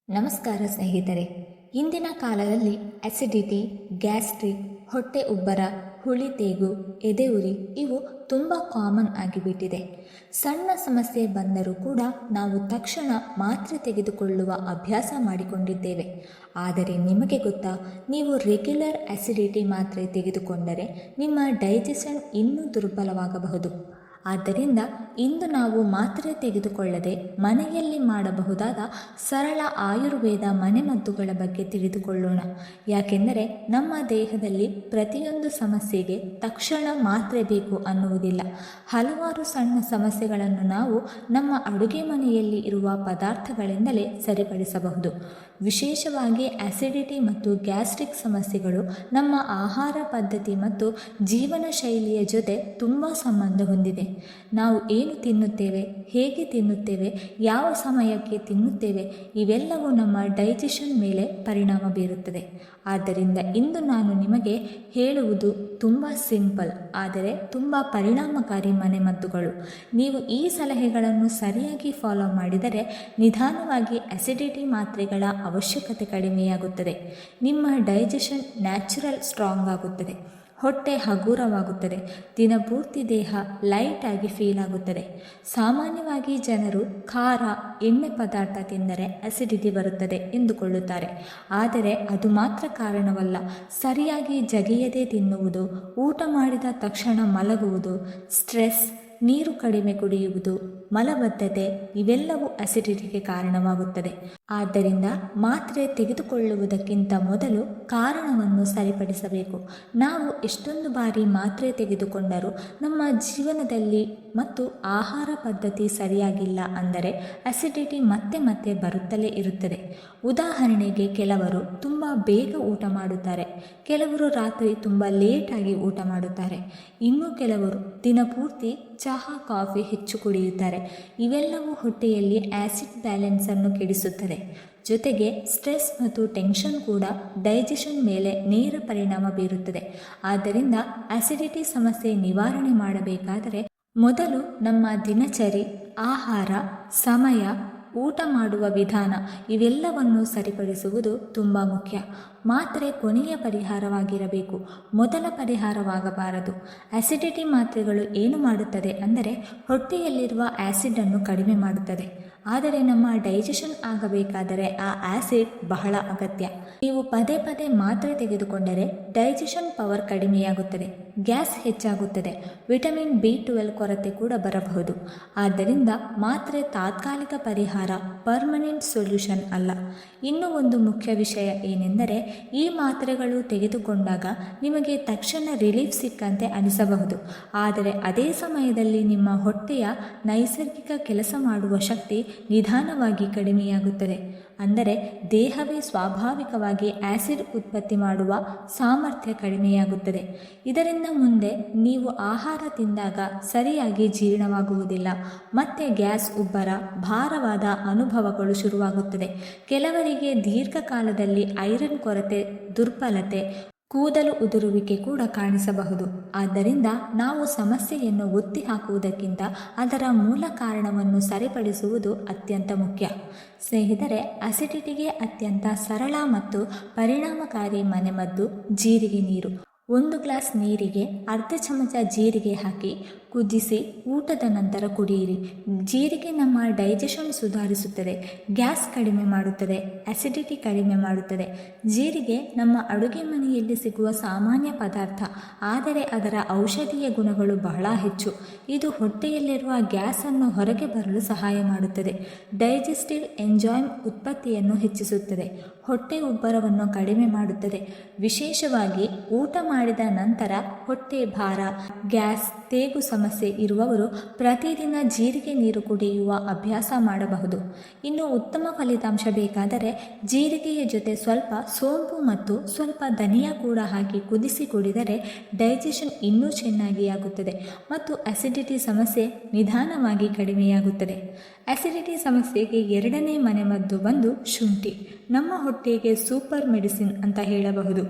ನಮಸ್ಕಾರ ಸ್ನೇಹಿತರೆ. ಇಂದಿನ ಕಾಲದಲ್ಲಿ ಅಸಿಡಿಟಿ, ಗ್ಯಾಸ್ಟ್ರಿಕ್, ಹೊಟ್ಟೆ ಉಬ್ಬರ, ಹುಳಿ ತೇಗು, ಎದೆಯುರಿ ಇವು ತುಂಬ ಕಾಮನ್ ಆಗಿಬಿಟ್ಟಿದೆ. ಸಣ್ಣ ಸಮಸ್ಯೆ ಬಂದರೂ ಕೂಡ ನಾವು ತಕ್ಷಣ ಮಾತ್ರೆ ತೆಗೆದುಕೊಳ್ಳುವ ಅಭ್ಯಾಸ ಮಾಡಿಕೊಂಡಿದ್ದೇವೆ. ಆದರೆ ನಿಮಗೆ ಗೊತ್ತಾ, ನೀವು ರೆಗ್ಯುಲರ್ ಅಸಿಡಿಟಿ ಮಾತ್ರೆ ತೆಗೆದುಕೊಂಡರೆ ನಿಮ್ಮ ಡೈಜೆಷನ್ ಇನ್ನೂ ದುರ್ಬಲವಾಗಬಹುದು. ಆದ್ದರಿಂದ ಇಂದು ನಾವು ಮಾತ್ರೆ ತೆಗೆದುಕೊಳ್ಳದೆ ಮನೆಯಲ್ಲಿ ಮಾಡಬಹುದಾದ ಸರಳ ಆಯುರ್ವೇದ ಮನೆಮದ್ದುಗಳ ಬಗ್ಗೆ ತಿಳಿದುಕೊಳ್ಳೋಣ. ಯಾಕೆಂದರೆ ನಮ್ಮ ದೇಹದಲ್ಲಿ ಪ್ರತಿಯೊಂದು ಸಮಸ್ಯೆಗೆ ತಕ್ಷಣ ಮಾತ್ರೆ ಬೇಕು ಅನ್ನುವುದಿಲ್ಲ. ಹಲವಾರು ಸಣ್ಣ ಸಮಸ್ಯೆಗಳನ್ನು ನಾವು ನಮ್ಮ ಅಡುಗೆ ಮನೆಯಲ್ಲಿ ಇರುವ ಪದಾರ್ಥಗಳಿಂದಲೇ ಸರಿಪಡಿಸಬಹುದು. ವಿಶೇಷವಾಗಿ ಆಸಿಡಿಟಿ ಮತ್ತು ಗ್ಯಾಸ್ಟ್ರಿಕ್ ಸಮಸ್ಯೆಗಳು ನಮ್ಮ ಆಹಾರ ಪದ್ಧತಿ ಮತ್ತು ಜೀವನ ಶೈಲಿಯ ಜೊತೆ ತುಂಬ ಸಂಬಂಧ ಹೊಂದಿದೆ. ನಾವು ಏನು ತಿನ್ನುತ್ತೇವೆ, ಹೇಗೆ ತಿನ್ನುತ್ತೇವೆ, ಯಾವ ಸಮಯಕ್ಕೆ ತಿನ್ನುತ್ತೇವೆ ಇವೆಲ್ಲವೂ ನಮ್ಮ ಡೈಜೆಷನ್ ಮೇಲೆ ಪರಿಣಾಮ ಬೀರುತ್ತದೆ. ಆದ್ದರಿಂದ ಇಂದು ನಾನು ನಿಮಗೆ ಹೇಳುವುದು ತುಂಬ ಸಿಂಪಲ್ ಆದರೆ ತುಂಬ ಪರಿಣಾಮಕಾರಿ ಮನೆಮದ್ದುಗಳು. ನೀವು ಈ ಸಲಹೆಗಳನ್ನು ಸರಿಯಾಗಿ ಫಾಲೋ ಮಾಡಿದರೆ ನಿಧಾನವಾಗಿ ಅಸಿಡಿಟಿ ಮಾತ್ರೆಗಳ ಅವಶ್ಯಕತೆ ಕಡಿಮೆಯಾಗುತ್ತದೆ. ನಿಮ್ಮ ಡೈಜೆಷನ್ ನ್ಯಾಚುರಲ್ ಸ್ಟ್ರಾಂಗ್ ಆಗುತ್ತದೆ. ಹೊಟ್ಟೆ ಹಗುರವಾಗುತ್ತದೆ. ದಿನಪೂರ್ತಿ ದೇಹ ಲೈಟ್ ಆಗಿ ಫೀಲ್ ಆಗುತ್ತದೆ. ಸಾಮಾನ್ಯವಾಗಿ ಜನರು ಖಾರ, ಎಣ್ಣೆ ಪದಾರ್ಥ ತಿಂದರೆ ಅಸಿಡಿಟಿ ಬರುತ್ತದೆ ಎಂದುಕೊಳ್ಳುತ್ತಾರೆ. ಆದರೆ ಅದು ಮಾತ್ರ ಕಾರಣವಲ್ಲ. ಸರಿಯಾಗಿ ಜಗಿಯದೆ ತಿನ್ನುವುದು, ಊಟ ಮಾಡಿದ ತಕ್ಷಣ ಮಲಗುವುದು, ಸ್ಟ್ರೆಸ್, ನೀರು ಕಡಿಮೆ ಕುಡಿಯುವುದು, ಮಲಬದ್ಧತೆ ಇವೆಲ್ಲವೂ ಅಸಿಡಿಟಿಗೆ ಕಾರಣವಾಗುತ್ತದೆ. ಆದ್ದರಿಂದ ಮಾತ್ರೆ ತೆಗೆದುಕೊಳ್ಳುವುದಕ್ಕಿಂತ ಮೊದಲು ಕಾರಣವನ್ನು ಸರಿಪಡಿಸಬೇಕು. ನಾವು ಎಷ್ಟೊಂದು ಬಾರಿ ಮಾತ್ರೆ ತೆಗೆದುಕೊಂಡರೂ ನಮ್ಮ ಜೀವನದಲ್ಲಿ ಮತ್ತು ಆಹಾರ ಪದ್ಧತಿ ಸರಿಯಾಗಿಲ್ಲ ಅಂದರೆ ಅಸಿಡಿಟಿ ಮತ್ತೆ ಮತ್ತೆ ಬರುತ್ತಲೇ ಇರುತ್ತದೆ. ಉದಾಹರಣೆಗೆ, ಕೆಲವರು ತುಂಬ ಬೇಗ ಊಟ ಮಾಡುತ್ತಾರೆ, ಕೆಲವರು ರಾತ್ರಿ ತುಂಬ ಲೇಟಾಗಿ ಊಟ ಮಾಡುತ್ತಾರೆ, ಇನ್ನು ಕೆಲವರು ದಿನಪೂರ್ತಿ ಚಹಾ, ಕಾಫಿ ಹೆಚ್ಚು ಕುಡಿಯುತ್ತಾರೆ. ಇವೆಲ್ಲವೂ ಹೊಟ್ಟೆಯಲ್ಲಿ ಆಸಿಡ್ ಬ್ಯಾಲೆನ್ಸನ್ನು ಕೆಡಿಸುತ್ತದೆ. ಜೊತೆಗೆ ಸ್ಟ್ರೆಸ್ ಮತ್ತು ಟೆನ್ಷನ್ ಕೂಡ ಡೈಜೆಷನ್ ಮೇಲೆ ನೇರ ಪರಿಣಾಮ ಬೀರುತ್ತದೆ. ಆದ್ದರಿಂದ ಅಸಿಡಿಟಿ ಸಮಸ್ಯೆ ನಿವಾರಣೆ ಮಾಡಬೇಕಾದರೆ ಮೊದಲು ನಮ್ಮ ದಿನಚರಿ, ಆಹಾರ, ಸಮಯ, ಊಟ ಮಾಡುವ ವಿಧಾನ ಇವೆಲ್ಲವನ್ನು ಸರಿಪಡಿಸುವುದು ತುಂಬ ಮುಖ್ಯ. ಮಾತ್ರೆ ಕೊನೆಯ ಪರಿಹಾರವಾಗಿರಬೇಕು, ಮೊದಲ ಪರಿಹಾರವಾಗಬಾರದು. ಅಸಿಡಿಟಿ ಮಾತ್ರೆಗಳು ಏನು ಮಾಡುತ್ತದೆ ಅಂದರೆ ಹೊಟ್ಟೆಯಲ್ಲಿರುವ ಆ್ಯಸಿಡನ್ನು ಕಡಿಮೆ ಮಾಡುತ್ತದೆ. ಆದರೆ ನಮ್ಮ ಡೈಜೆಷನ್ ಆಗಬೇಕಾದರೆ ಆ ಆ್ಯಸಿಡ್ ಬಹಳ ಅಗತ್ಯ. ನೀವು ಪದೇ ಪದೇ ಮಾತ್ರೆ ತೆಗೆದುಕೊಂಡರೆ ಡೈಜೆಷನ್ ಪವರ್ ಕಡಿಮೆಯಾಗುತ್ತದೆ, ಗ್ಯಾಸ್ ಹೆಚ್ಚಾಗುತ್ತದೆ, ವಿಟಮಿನ್ B12 ಕೊರತೆ ಕೂಡ ಬರಬಹುದು. ಆದ್ದರಿಂದ ಮಾತ್ರೆ ತಾತ್ಕಾಲಿಕ ಪರಿಹಾರ, ಪರ್ಮನೆಂಟ್ ಸೊಲ್ಯೂಷನ್ ಅಲ್ಲ. ಇನ್ನೂ ಒಂದು ಮುಖ್ಯ ವಿಷಯ ಏನೆಂದರೆ, ಈ ಮಾತ್ರೆಗಳು ತೆಗೆದುಕೊಂಡಾಗ ನಿಮಗೆ ತಕ್ಷಣ ರಿಲೀಫ್ ಸಿಕ್ಕಂತೆ ಅನಿಸಬಹುದು. ಆದರೆ ಅದೇ ಸಮಯದಲ್ಲಿ ನಿಮ್ಮ ಹೊಟ್ಟೆಯ ನೈಸರ್ಗಿಕ ಕೆಲಸ ಮಾಡುವ ಶಕ್ತಿ ನಿಧಾನವಾಗಿ ಕಡಿಮೆಯಾಗುತ್ತದೆ. ಅಂದರೆ ದೇಹವೇ ಸ್ವಾಭಾವಿಕವಾಗಿ ಆಸಿಡ್ ಉತ್ಪತ್ತಿ ಮಾಡುವ ಸಾಮರ್ಥ್ಯ ಕಡಿಮೆಯಾಗುತ್ತದೆ. ಇದರಿಂದ ಮುಂದೆ ನೀವು ಆಹಾರ ತಿಂದಾಗ ಸರಿಯಾಗಿ ಜೀರ್ಣವಾಗುವುದಿಲ್ಲ. ಮತ್ತೆ ಗ್ಯಾಸ್, ಉಬ್ಬರ, ಭಾರವಾದ ಅನುಭವಗಳು ಶುರುವಾಗುತ್ತದೆ. ಕೆಲವರಿಗೆ ದೀರ್ಘಕಾಲದಲ್ಲಿ ಐರನ್ ಕೊರತೆ, ದುರ್ಬಲತೆ, ಕೂದಲು ಉದುರುವಿಕೆ ಕೂಡ ಕಾಣಿಸಬಹುದು. ಆದ್ದರಿಂದ ನಾವು ಸಮಸ್ಯೆಯನ್ನು ಒತ್ತಿ ಹಾಕುವುದಕ್ಕಿಂತ ಅದರ ಮೂಲ ಕಾರಣವನ್ನು ಸರಿಪಡಿಸುವುದು ಅತ್ಯಂತ ಮುಖ್ಯ. ಸ್ನೇಹಿತರೆ, ಅಸಿಡಿಟಿಗೆ ಅತ್ಯಂತ ಸರಳ ಮತ್ತು ಪರಿಣಾಮಕಾರಿ ಮನೆಮದ್ದು ಜೀರಿಗೆ ನೀರು. 1 ಗ್ಲಾಸ್ ನೀರಿಗೆ ಅರ್ಧ ಚಮಚ ಜೀರಿಗೆ ಹಾಕಿ ಕುದಿಸಿ ಊಟದ ನಂತರ ಕುಡಿಯಿರಿ. ಜೀರಿಗೆ ನಮ್ಮ ಡೈಜೆಷನ್ ಸುಧಾರಿಸುತ್ತದೆ, ಗ್ಯಾಸ್ ಕಡಿಮೆ ಮಾಡುತ್ತದೆ, ಅಸಿಡಿಟಿ ಕಡಿಮೆ ಮಾಡುತ್ತದೆ. ಜೀರಿಗೆ ನಮ್ಮ ಅಡುಗೆ ಮನೆಯಲ್ಲಿ ಸಿಗುವ ಸಾಮಾನ್ಯ ಪದಾರ್ಥ, ಆದರೆ ಅದರ ಔಷಧೀಯ ಗುಣಗಳು ಬಹಳ ಹೆಚ್ಚು. ಇದು ಹೊಟ್ಟೆಯಲ್ಲಿರುವ ಗ್ಯಾಸನ್ನು ಹೊರಗೆ ಬರಲು ಸಹಾಯ ಮಾಡುತ್ತದೆ, ಡೈಜೆಸ್ಟಿವ್ ಎಂಜೈಮ್ ಉತ್ಪತ್ತಿಯನ್ನು ಹೆಚ್ಚಿಸುತ್ತದೆ, ಹೊಟ್ಟೆ ಉಬ್ಬರವನ್ನು ಕಡಿಮೆ ಮಾಡುತ್ತದೆ. ವಿಶೇಷವಾಗಿ ಊಟ ಮಾಡಿದ ನಂತರ ಹೊಟ್ಟೆ ಭಾರ, ಗ್ಯಾಸ್, ತೇಗು ಸಮಸ್ಯೆ ಇರುವವರು ಪ್ರತಿದಿನ ಜೀರಿಗೆ ನೀರು ಕುಡಿಯುವ ಅಭ್ಯಾಸ ಮಾಡಬಹುದು. ಇನ್ನು ಉತ್ತಮ ಫಲಿತಾಂಶ ಬೇಕಾದರೆ ಜೀರಿಗೆಯ ಜೊತೆ ಸ್ವಲ್ಪ ಸೋಂಪು ಮತ್ತು ಸ್ವಲ್ಪ ಧನಿಯಾ ಕೂಡ ಹಾಕಿ ಕುದಿಸಿ ಕುಡಿದರೆ ಡೈಜೆಷನ್ ಇನ್ನೂ ಚೆನ್ನಾಗಿ ಆಗುತ್ತದೆ ಮತ್ತು ಅಸಿಡಿಟಿ ಸಮಸ್ಯೆ ನಿಧಾನವಾಗಿ ಕಡಿಮೆಯಾಗುತ್ತದೆ. ಅಸಿಡಿಟಿ ಸಮಸ್ಯೆಗೆ 2ನೇ ಮನೆಮದ್ದು ಬಂದು ಶುಂಠಿ. ನಮ್ಮ ಹೊಟ್ಟೆಗೆ ಸೂಪರ್ ಮೆಡಿಸಿನ್ ಅಂತ ಹೇಳಬಹುದು.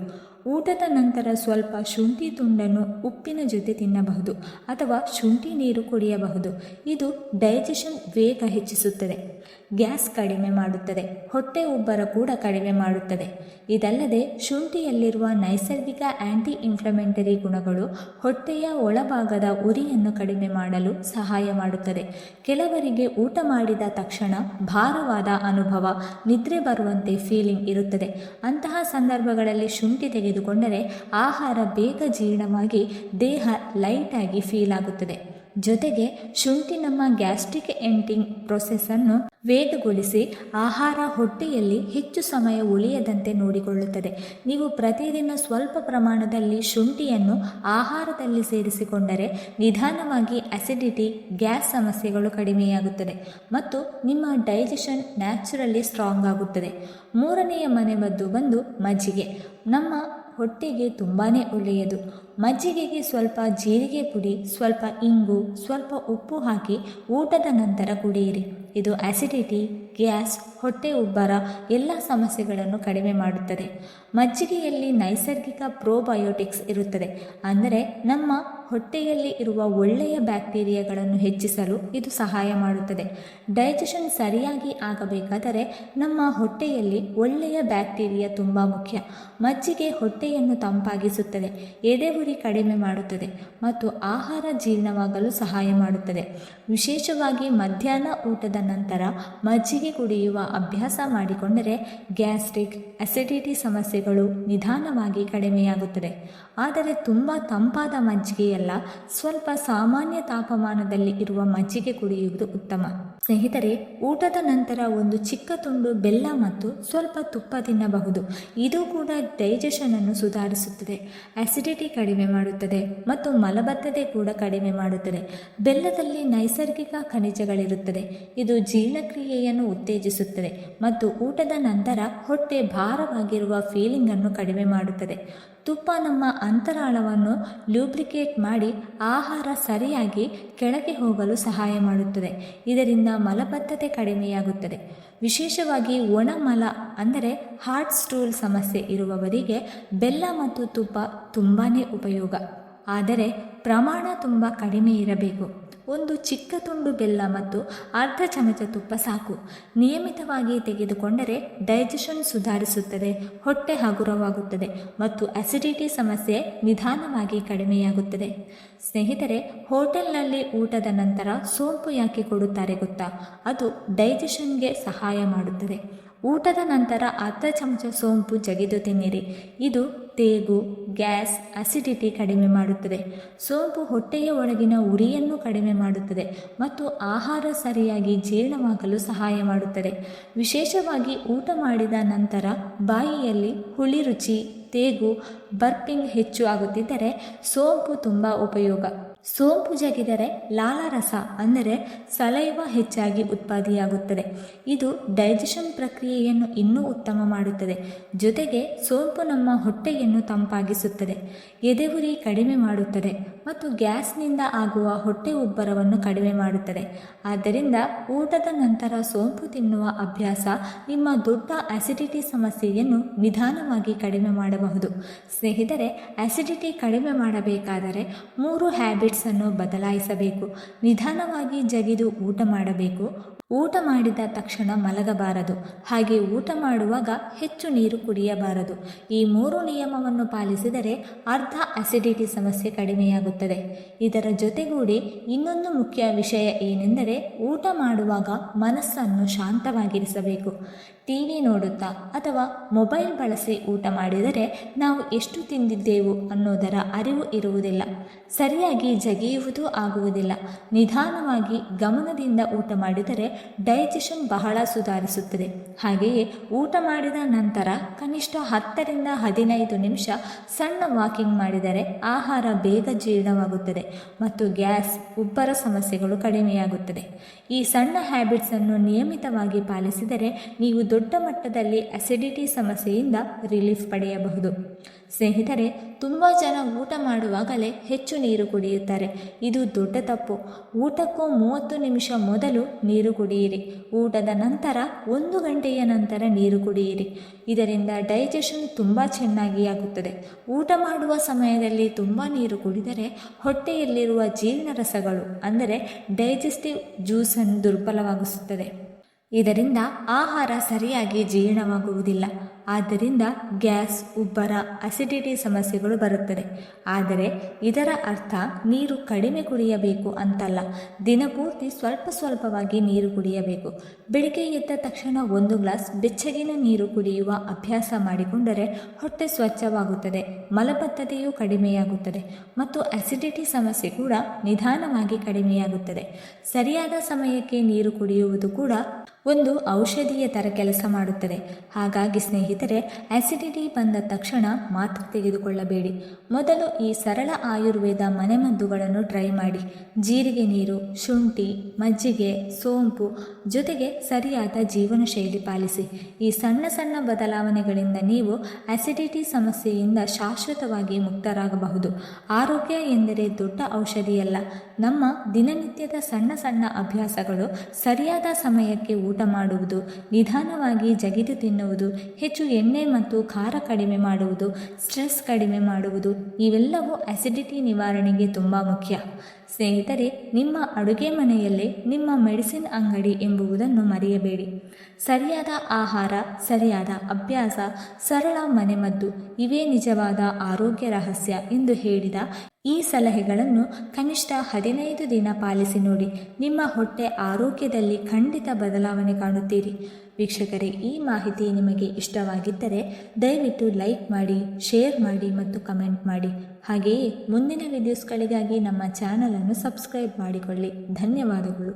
ಊಟದ ನಂತರ ಸ್ವಲ್ಪ ಶುಂಠಿ ತುಂಡನ್ನು ಉಪ್ಪಿನ ಜೊತೆ ತಿನ್ನಬಹುದು ಅಥವಾ ಶುಂಠಿ ನೀರು ಕುಡಿಯಬಹುದು. ಇದು ಡೈಜೆಷನ್ ವೇಗ ಹೆಚ್ಚಿಸುತ್ತದೆ, ಗ್ಯಾಸ್ ಕಡಿಮೆ ಮಾಡುತ್ತದೆ, ಹೊಟ್ಟೆ ಉಬ್ಬರ ಕೂಡ ಕಡಿಮೆ ಮಾಡುತ್ತದೆ. ಇದಲ್ಲದೆ ಶುಂಠಿಯಲ್ಲಿರುವ ನೈಸರ್ಗಿಕ ಆಂಟಿ ಇನ್ಫ್ಲಮೆಂಟರಿ ಗುಣಗಳು ಹೊಟ್ಟೆಯ ಒಳಭಾಗದ ಉರಿಯನ್ನು ಕಡಿಮೆ ಮಾಡಲು ಸಹಾಯ ಮಾಡುತ್ತದೆ. ಕೆಲವರಿಗೆ ಊಟ ಮಾಡಿದ ತಕ್ಷಣ ಭಾರವಾದ ಅನುಭವ, ನಿದ್ರೆ ಬರುವಂತೆ ಫೀಲಿಂಗ್ ಇರುತ್ತದೆ. ಅಂತಹ ಸಂದರ್ಭಗಳಲ್ಲಿ ಶುಂಠಿ ತೆಗೆದುಕೊಂಡರೆ ಆಹಾರ ಬೇಗ ಜೀರ್ಣವಾಗಿ ದೇಹ ಲೈಟಾಗಿ ಫೀಲ್ ಆಗುತ್ತದೆ. ಜೊತೆಗೆ ಶುಂಠಿ ನಮ್ಮ ಗ್ಯಾಸ್ಟ್ರಿಕ್ ಎಂಟಿಂಗ್ ಪ್ರೊಸೆಸ್ಸನ್ನು ವೇಗಗೊಳಿಸಿ ಆಹಾರ ಹೊಟ್ಟೆಯಲ್ಲಿ ಹೆಚ್ಚು ಸಮಯ ಉಳಿಯದಂತೆ ನೋಡಿಕೊಳ್ಳುತ್ತದೆ. ನೀವು ಪ್ರತಿದಿನ ಸ್ವಲ್ಪ ಪ್ರಮಾಣದಲ್ಲಿ ಶುಂಠಿಯನ್ನು ಆಹಾರದಲ್ಲಿ ಸೇರಿಸಿಕೊಂಡರೆ ನಿಧಾನವಾಗಿ ಅಸಿಡಿಟಿ, ಗ್ಯಾಸ್ ಸಮಸ್ಯೆಗಳು ಕಡಿಮೆಯಾಗುತ್ತದೆ ಮತ್ತು ನಿಮ್ಮ ಡೈಜೆಷನ್ ನ್ಯಾಚುರಲಿ ಸ್ಟ್ರಾಂಗ್ ಆಗುತ್ತದೆ. ಮೂರನೆಯ ಮನೆಮದ್ದು ಬಂದು ಮಜ್ಜಿಗೆ. ನಮ್ಮ ಹೊಟ್ಟೆಗೆ ತುಂಬಾ ಒಳ್ಳೆಯದು. ಮಜ್ಜಿಗೆಗೆ ಸ್ವಲ್ಪ ಜೀರಿಗೆ ಪುಡಿ, ಸ್ವಲ್ಪ ಇಂಗು, ಸ್ವಲ್ಪ ಉಪ್ಪು ಹಾಕಿ ಊಟದ ನಂತರ ಕುಡಿಯಿರಿ. ಇದು ಆಸಿಡಿಟಿ, ಗ್ಯಾಸ್, ಹೊಟ್ಟೆ ಉಬ್ಬರ ಎಲ್ಲ ಸಮಸ್ಯೆಗಳನ್ನು ಕಡಿಮೆ ಮಾಡುತ್ತದೆ. ಮಜ್ಜಿಗೆಯಲ್ಲಿ ನೈಸರ್ಗಿಕ ಪ್ರೋಬಯೋಟಿಕ್ಸ್ ಇರುತ್ತದೆ. ಅಂದರೆ ನಮ್ಮ ಹೊಟ್ಟೆಯಲ್ಲಿ ಇರುವ ಒಳ್ಳೆಯ ಬ್ಯಾಕ್ಟೀರಿಯಾಗಳನ್ನು ಹೆಚ್ಚಿಸಲು ಇದು ಸಹಾಯ ಮಾಡುತ್ತದೆ. ಡೈಜೆಷನ್ ಸರಿಯಾಗಿ ಆಗಬೇಕಾದರೆ ನಮ್ಮ ಹೊಟ್ಟೆಯಲ್ಲಿ ಒಳ್ಳೆಯ ಬ್ಯಾಕ್ಟೀರಿಯಾ ತುಂಬ ಮುಖ್ಯ. ಮಜ್ಜಿಗೆ ಹೊಟ್ಟೆಯನ್ನು ತಂಪಾಗಿಸುತ್ತದೆ, ಎದೆಯುರಿ ಕಡಿಮೆ ಮಾಡುತ್ತದೆ ಮತ್ತು ಆಹಾರ ಜೀರ್ಣವಾಗಲು ಸಹಾಯ ಮಾಡುತ್ತದೆ. ವಿಶೇಷವಾಗಿ ಮಧ್ಯಾಹ್ನ ಊಟದ ನಂತರ ಮಜ್ಜಿಗೆ ಕುಡಿಯುವ ಅಭ್ಯಾಸ ಮಾಡಿಕೊಂಡರೆ ಗ್ಯಾಸ್ಟ್ರಿಕ್, ಅಸಿಡಿಟಿ ಸಮಸ್ಯೆಗಳು ನಿಧಾನವಾಗಿ ಕಡಿಮೆಯಾಗುತ್ತದೆ. ಆದರೆ ತುಂಬ ತಂಪಾದ ಮಜ್ಜಿಗೆಯಲ್ಲ, ಸ್ವಲ್ಪ ಸಾಮಾನ್ಯ ತಾಪಮಾನದಲ್ಲಿ ಇರುವ ಮಜ್ಜಿಗೆ ಕುಡಿಯುವುದು ಉತ್ತಮ. ಸ್ನೇಹಿತರೆ, ಊಟದ ನಂತರ ಒಂದು ಚಿಕ್ಕ ತುಂಡು ಬೆಲ್ಲ ಮತ್ತು ಸ್ವಲ್ಪ ತುಪ್ಪ ತಿನ್ನಬಹುದು. ಇದು ಕೂಡ ಡೈಜೆಷನ್ ಅನ್ನು ಸುಧಾರಿಸುತ್ತದೆ, ಅಸಿಡಿಟಿ ಕಡಿಮೆ ಮಾಡುತ್ತದೆ ಮತ್ತು ಮಲಬದ್ಧತೆ ಕೂಡ ಕಡಿಮೆ ಮಾಡುತ್ತದೆ. ಬೆಲ್ಲದಲ್ಲಿ ನೈಸರ್ಗಿಕ ಖನಿಜಗಳಿರುತ್ತದೆ. ಇದು ಜೀರ್ಣಕ್ರಿಯೆಯನ್ನು ಉತ್ತೇಜಿಸುತ್ತದೆ ಮತ್ತು ಊಟದ ನಂತರ ಹೊಟ್ಟೆ ಭಾರವಾಗಿರುವ ಫೀಲಿಂಗ್ ಅನ್ನು ಕಡಿಮೆ ಮಾಡುತ್ತದೆ. ತುಪ್ಪ ನಮ್ಮ ಅಂತರಾಳವನ್ನು ಲ್ಯೂಬ್ರಿಕೇಟ್ ಮಾಡಿ ಆಹಾರ ಸರಿಯಾಗಿ ಕೆಳಗೆ ಹೋಗಲು ಸಹಾಯ ಮಾಡುತ್ತದೆ. ಇದರಿಂದ ಮಲಬದ್ಧತೆ ಕಡಿಮೆಯಾಗುತ್ತದೆ. ವಿಶೇಷವಾಗಿ ಒಣ ಮಲ ಅಂದರೆ ಹಾರ್ಟ್ ಸ್ಟೂಲ್ ಸಮಸ್ಯೆ ಇರುವವರಿಗೆ ಬೆಲ್ಲ ಮತ್ತು ತುಪ್ಪ ತುಂಬಾ ಉಪಯೋಗ. ಆದರೆ ಪ್ರಮಾಣ ತುಂಬ ಕಡಿಮೆ ಇರಬೇಕು. ಒಂದು ಚಿಕ್ಕ ತುಂಡು ಬೆಲ್ಲ ಮತ್ತು ಅರ್ಧ ಚಮಚ ತುಪ್ಪ ಸಾಕು. ನಿಯಮಿತವಾಗಿ ತೆಗೆದುಕೊಂಡರೆ ಡೈಜೆಷನ್ ಸುಧಾರಿಸುತ್ತದೆ, ಹೊಟ್ಟೆ ಹಗುರವಾಗುತ್ತದೆ ಮತ್ತು ಅಸಿಡಿಟಿ ಸಮಸ್ಯೆ ನಿಧಾನವಾಗಿ ಕಡಿಮೆಯಾಗುತ್ತದೆ. ಸ್ನೇಹಿತರೆ, ಹೋಟೆಲ್ನಲ್ಲಿ ಊಟದ ನಂತರ ಸೋಂಪು ಯಾಕೆ ಕೊಡುತ್ತಾರೆ ಗೊತ್ತಾ? ಅದು ಡೈಜೆಷನ್ಗೆ ಸಹಾಯ ಮಾಡುತ್ತದೆ. ಊಟದ ನಂತರ ಅರ್ಧ ಚಮಚ ಸೋಂಪು ಜಗಿದು ತಿನ್ನಿರಿ. ಇದು ತೇಗು, ಗ್ಯಾಸ್, ಅಸಿಡಿಟಿ ಕಡಿಮೆ ಮಾಡುತ್ತದೆ. ಸೋಂಪು ಹೊಟ್ಟೆಯ ಒಳಗಿನ ಉರಿಯನ್ನು ಕಡಿಮೆ ಮಾಡುತ್ತದೆ ಮತ್ತು ಆಹಾರ ಸರಿಯಾಗಿ ಜೀರ್ಣವಾಗಲು ಸಹಾಯ ಮಾಡುತ್ತದೆ. ವಿಶೇಷವಾಗಿ ಊಟ ಮಾಡಿದ ನಂತರ ಬಾಯಿಯಲ್ಲಿ ಹುಳಿ ರುಚಿ, ತೇಗು, ಬರ್ಪಿಂಗ್ ಹೆಚ್ಚು ಆಗುತ್ತಿದ್ದರೆ ಸೋಂಪು ತುಂಬ ಉಪಯೋಗ. ಸೋಂಪು ಜಗಿದರೆ ಲಾಲಾರಸ ಅಂದರೆ ಸಲೈವ ಹೆಚ್ಚಾಗಿ ಉತ್ಪತ್ತಿಯಾಗುತ್ತದೆ. ಇದು ಡೈಜೆಷನ್ ಪ್ರಕ್ರಿಯೆಯನ್ನು ಇನ್ನೂ ಉತ್ತಮ ಮಾಡುತ್ತದೆ. ಜೊತೆಗೆ ಸೋಂಪು ನಮ್ಮ ಹೊಟ್ಟೆಯನ್ನು ತಂಪಾಗಿಸುತ್ತದೆ, ಎದೆಯುರಿ ಕಡಿಮೆ ಮಾಡುತ್ತದೆ ಮತ್ತು ಗ್ಯಾಸ್ನಿಂದ ಆಗುವ ಹೊಟ್ಟೆ ಉಬ್ಬರವನ್ನು ಕಡಿಮೆ ಮಾಡುತ್ತದೆ. ಆದ್ದರಿಂದ ಊಟದ ನಂತರ ಸೋಂಪು ತಿನ್ನುವ ಅಭ್ಯಾಸ ನಿಮ್ಮ ದೊಡ್ಡ ಅಸಿಡಿಟಿ ಸಮಸ್ಯೆಯನ್ನು ನಿಧಾನವಾಗಿ ಕಡಿಮೆ ಮಾಡಬಹುದು. ಸ್ನೇಹಿತರೆ, ಅಸಿಡಿಟಿ ಕಡಿಮೆ ಮಾಡಬೇಕಾದರೆ 3 ಹ್ಯಾಬಿಟ್ಸ್ ಅನ್ನು ಬದಲಾಯಿಸಬೇಕು. ನಿಧಾನವಾಗಿ ಜಗಿದು ಊಟ ಮಾಡಬೇಕು. ಊಟ ಮಾಡಿದ ತಕ್ಷಣ ಮಲಗಬಾರದು. ಹಾಗೆ ಊಟ ಮಾಡುವಾಗ ಹೆಚ್ಚು ನೀರು ಕುಡಿಯಬಾರದು. ಈ 3 ನಿಯಮವನ್ನು ಪಾಲಿಸಿದರೆ ಅರ್ಧ ಅಸಿಡಿಟಿ ಸಮಸ್ಯೆ ಕಡಿಮೆಯಾಗುತ್ತದೆ. ಇದರ ಜೊತೆಗೂಡಿ ಇನ್ನೊಂದು ಮುಖ್ಯ ವಿಷಯ ಏನೆಂದರೆ ಊಟ ಮಾಡುವಾಗ ಮನಸ್ಸನ್ನು ಶಾಂತವಾಗಿರಿಸಬೇಕು. ಟಿವಿ ನೋಡುತ್ತಾ ಅಥವಾ ಮೊಬೈಲ್ ಬಳಸಿ ಊಟ ಮಾಡಿದರೆ ನಾವು ಎಷ್ಟು ತಿಂದಿದ್ದೆವು ಅನ್ನೋದರ ಅರಿವು ಇರುವುದಿಲ್ಲ. ಸರಿಯಾಗಿ ಜಗಿಯುವುದೂ ಆಗುವುದಿಲ್ಲ. ನಿಧಾನವಾಗಿ ಗಮನದಿಂದ ಊಟ ಮಾಡಿದರೆ ಡೈಜೆಷನ್ ಬಹಳ ಸುಧಾರಿಸುತ್ತದೆ. ಹಾಗೆಯೇ ಊಟ ಮಾಡಿದ ನಂತರ ಕನಿಷ್ಠ 10 ರಿಂದ 15 ನಿಮಿಷ ಸಣ್ಣ ವಾಕಿಂಗ್ ಮಾಡಿದರೆ ಆಹಾರ ಬೇಗ ಜೀರ್ಣವಾಗುತ್ತದೆ ಮತ್ತು ಗ್ಯಾಸ್, ಉಬ್ಬರ ಸಮಸ್ಯೆಗಳು ಕಡಿಮೆಯಾಗುತ್ತದೆ. ಈ ಸಣ್ಣ ಹ್ಯಾಬಿಟ್ಸನ್ನು ನಿಯಮಿತವಾಗಿ ಪಾಲಿಸಿದರೆ ನೀವು ದೊಡ್ಡ ಮಟ್ಟದಲ್ಲಿ ಅಸಿಡಿಟಿ ಸಮಸ್ಯೆಯಿಂದ ರಿಲೀಫ್ ಪಡೆಯಬಹುದು. ಸ್ನೇಹಿತರೆ, ತುಂಬ ಜನ ಊಟ ಮಾಡುವಾಗಲೇ ಹೆಚ್ಚು ನೀರು ಕುಡಿಯುತ್ತಾರೆ. ಇದು ದೊಡ್ಡ ತಪ್ಪು. ಊಟಕ್ಕೂ 30 ನಿಮಿಷ ಮೊದಲು ನೀರು ಕುಡಿಯಿರಿ. ಊಟದ ನಂತರ 1 ಗಂಟೆಯ ನಂತರ ನೀರು ಕುಡಿಯಿರಿ. ಇದರಿಂದ ಡೈಜೆಷನ್ ತುಂಬ ಚೆನ್ನಾಗಿ ಆಗುತ್ತದೆ. ಊಟ ಮಾಡುವ ಸಮಯದಲ್ಲಿ ತುಂಬ ನೀರು ಕುಡಿದರೆ ಹೊಟ್ಟೆಯಲ್ಲಿರುವ ಜೀರ್ಣರಸಗಳು ಅಂದರೆ ಡೈಜೆಸ್ಟಿವ್ ಜ್ಯೂಸನ್ನು ದುರ್ಬಲವಾಗಿಸುತ್ತದೆ. ಇದರಿಂದ ಆಹಾರ ಸರಿಯಾಗಿ ಜೀರ್ಣವಾಗುವುದಿಲ್ಲ. ಆದ್ದರಿಂದ ಗ್ಯಾಸ್, ಉಬ್ಬರ, ಅಸಿಡಿಟಿ ಸಮಸ್ಯೆಗಳು ಬರುತ್ತದೆ. ಆದರೆ ಇದರ ಅರ್ಥ ನೀರು ಕಡಿಮೆ ಕುಡಿಯಬೇಕು ಅಂತಲ್ಲ. ದಿನಪೂರ್ತಿ ಸ್ವಲ್ಪ ಸ್ವಲ್ಪವಾಗಿ ನೀರು ಕುಡಿಯಬೇಕು. ಬೆಳಿಗ್ಗೆ ಎದ್ದ ತಕ್ಷಣ 1 ಗ್ಲಾಸ್ ಬೆಚ್ಚಗಿನ ನೀರು ಕುಡಿಯುವ ಅಭ್ಯಾಸ ಮಾಡಿಕೊಂಡರೆ ಹೊಟ್ಟೆ ಸ್ವಚ್ಛವಾಗುತ್ತದೆ, ಮಲಬದ್ಧತೆಯೂ ಕಡಿಮೆಯಾಗುತ್ತದೆ ಮತ್ತು ಅಸಿಡಿಟಿ ಸಮಸ್ಯೆ ಕೂಡ ನಿಧಾನವಾಗಿ ಕಡಿಮೆಯಾಗುತ್ತದೆ. ಸರಿಯಾದ ಸಮಯಕ್ಕೆ ನೀರು ಕುಡಿಯುವುದು ಕೂಡ ಒಂದು ಔಷಧಿಯ ಥರ ಕೆಲಸ ಮಾಡುತ್ತದೆ. ಹಾಗಾಗಿ ಸ್ನೇಹಿತರೆ, ಆಸಿಡಿಟಿ ಬಂದ ತಕ್ಷಣ ಮಾತ್ರೆ ತೆಗೆದುಕೊಳ್ಳಬೇಡಿ. ಮೊದಲು ಈ ಸರಳ ಆಯುರ್ವೇದ ಮನೆಮದ್ದುಗಳನ್ನು ಟ್ರೈ ಮಾಡಿ. ಜೀರಿಗೆ ನೀರು, ಶುಂಠಿ, ಮಜ್ಜಿಗೆ, ಸೋಂಪು ಜೊತೆಗೆ ಸರಿಯಾದ ಜೀವನ ಶೈಲಿ ಪಾಲಿಸಿ. ಈ ಸಣ್ಣ ಸಣ್ಣ ಬದಲಾವಣೆಗಳಿಂದ ನೀವು ಆಸಿಡಿಟಿ ಸಮಸ್ಯೆಯಿಂದ ಶಾಶ್ವತವಾಗಿ ಮುಕ್ತರಾಗಬಹುದು. ಆರೋಗ್ಯ ಎಂದರೆ ದೊಡ್ಡ ಔಷಧಿಯಲ್ಲ. ನಮ್ಮ ದಿನನಿತ್ಯದ ಸಣ್ಣ ಸಣ್ಣ ಅಭ್ಯಾಸಗಳು, ಸರಿಯಾದ ಸಮಯಕ್ಕೆ ಊಟ ಮಾಡುವುದು, ನಿಧಾನವಾಗಿ ಜಗಿದು ತಿನ್ನುವುದು, ಹೆಚ್ಚು ಎಣ್ಣೆ ಮತ್ತು ಖಾರ ಕಡಿಮೆ ಮಾಡುವುದು, ಸ್ಟ್ರೆಸ್ ಕಡಿಮೆ ಮಾಡುವುದು ಇವೆಲ್ಲವೂ ಆಸಿಡಿಟಿ ನಿವಾರಣೆಗೆ ತುಂಬ ಮುಖ್ಯ. ಸ್ನೇಹಿತರೆ, ನಿಮ್ಮ ಅಡುಗೆ ಮನೆಯಲ್ಲೇ ನಿಮ್ಮ ಮೆಡಿಸಿನ್ ಅಂಗಡಿ ಎಂಬುದನ್ನು ಮರೆಯಬೇಡಿ. ಸರಿಯಾದ ಆಹಾರ, ಸರಿಯಾದ ಅಭ್ಯಾಸ, ಸರಳ ಮನೆಮದ್ದು ಇವೇ ನಿಜವಾದ ಆರೋಗ್ಯ ರಹಸ್ಯ ಎಂದು ಹೇಳಿದ ಈ ಸಲಹೆಗಳನ್ನು ಕನಿಷ್ಠ 15 ದಿನ ಪಾಲಿಸಿ ನೋಡಿ. ನಿಮ್ಮ ಹೊಟ್ಟೆ ಆರೋಗ್ಯದಲ್ಲಿ ಖಂಡಿತ ಬದಲಾವಣೆ ಕಾಣುತ್ತೀರಿ. ವೀಕ್ಷಕರೇ, ಈ ಮಾಹಿತಿ ನಿಮಗೆ ಇಷ್ಟವಾಗಿದ್ದರೆ ದಯವಿಟ್ಟು ಲೈಕ್ ಮಾಡಿ, ಶೇರ್ ಮಾಡಿ ಮತ್ತು ಕಮೆಂಟ್ ಮಾಡಿ. ಹಾಗೆಯೇ ಮುಂದಿನ ವಿಡಿಯೋಸ್ಗಳಿಗಾಗಿ ನಮ್ಮ ಚಾನಲನ್ನು ಸಬ್ಸ್ಕ್ರೈಬ್ ಮಾಡಿಕೊಳ್ಳಿ. ಧನ್ಯವಾದಗಳು.